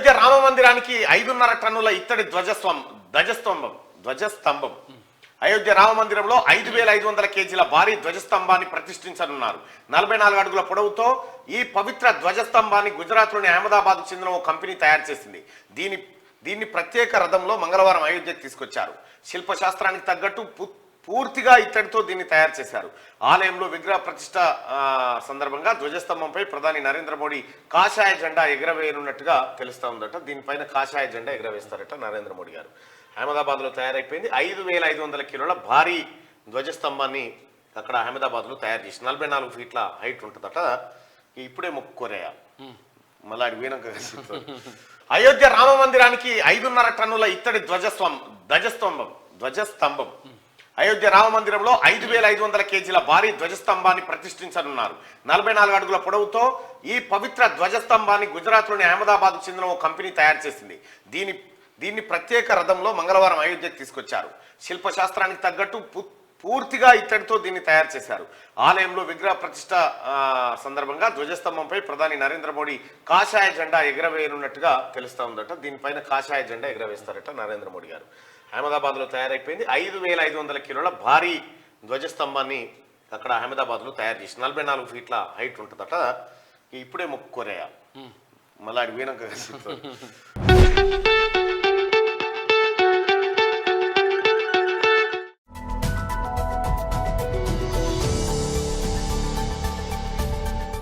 అయోధ్య రామ మందిరానికి 5.5 టన్నుల ఇత్తడి ధ్వజస్తంభం అయోధ్య రామ మందిరంలో 5,500 కేజీల భారీ ధ్వజస్తంభాన్ని ప్రతిష్ఠించనున్నారు. 44 అడుగుల పొడవుతో ఈ పవిత్ర ధ్వజస్తంభాన్ని గుజరాత్లోని అహ్మదాబాద్ చెందిన ఓ కంపెనీ తయారు చేసింది. దీన్ని ప్రత్యేక రథంలో మంగళవారం అయోధ్యకు తీసుకొచ్చారు. శిల్పశాస్త్రానికి తగ్గట్టు పూర్తిగా ఇత్తడితో దీన్ని తయారు చేశారు. ఆలయంలో విగ్రహ ప్రతిష్ట సందర్భంగా ధ్వజస్తంభంపై ప్రధాని నరేంద్ర మోడీ కాషాయ జెండా ఎగరవేయనున్నట్టుగా తెలుస్తా ఉందట. దీనిపైన కాషాయ జెండా ఎగరవేస్తారట నరేంద్ర మోడీ గారు. అహ్మదాబాద్ లో తయారైపోయింది. 5,500 కిలోల భారీ ధ్వజస్తంభాన్ని అక్కడ అహ్మదాబాద్ లో తయారు చేసి 44 ఫీట్ల హైట్ ఉంటుందట. ఇప్పుడే మొక్కుకోరేయా మళ్ళీ అడి వీణక. అయోధ్య రామ మందిరానికి 5.5 టన్నుల ఇత్తడి ధ్వజస్తంభం అయోధ్య రామ మందిరంలో 5,500 కేజీల భారీ ధ్వజస్తంభాన్ని ప్రతిష్ఠించనున్నారు. 44 అడుగుల పొడవుతో ఈ పవిత్ర ధ్వజస్తంభాన్ని గుజరాత్లోని అహ్మదాబాద్ చెందిన ఓ కంపెనీ తయారు చేసింది. దీన్ని ప్రత్యేక రథంలో మంగళవారం అయోధ్యకు తీసుకొచ్చారు. శిల్పశాస్త్రానికి తగ్గట్టు పూర్తిగా ఇత్తడితో దీన్ని తయారు చేశారు. ఆలయంలో విగ్రహ ప్రతిష్ట సందర్భంగా ధ్వజస్తంభంపై ప్రధాని నరేంద్ర మోడీ కాషాయ జెండా ఎగరవేయనున్నట్టుగా తెలుస్తా ఉందట. దీనిపైన కాషాయ జెండా ఎగరవేస్తారట నరేంద్ర మోడీ గారు. అహ్మదాబాద్ లో తయారైపోయింది. 5,500 కిలోల భారీ ధ్వజస్తంభాన్ని అక్కడ అహ్మదాబాద్ లో తయారు చేసి 44 ఫీట్ల హైట్ ఉంటుందట. ఇప్పుడే మొక్కుకోరేయా మళ్ళీ అడి వీణక.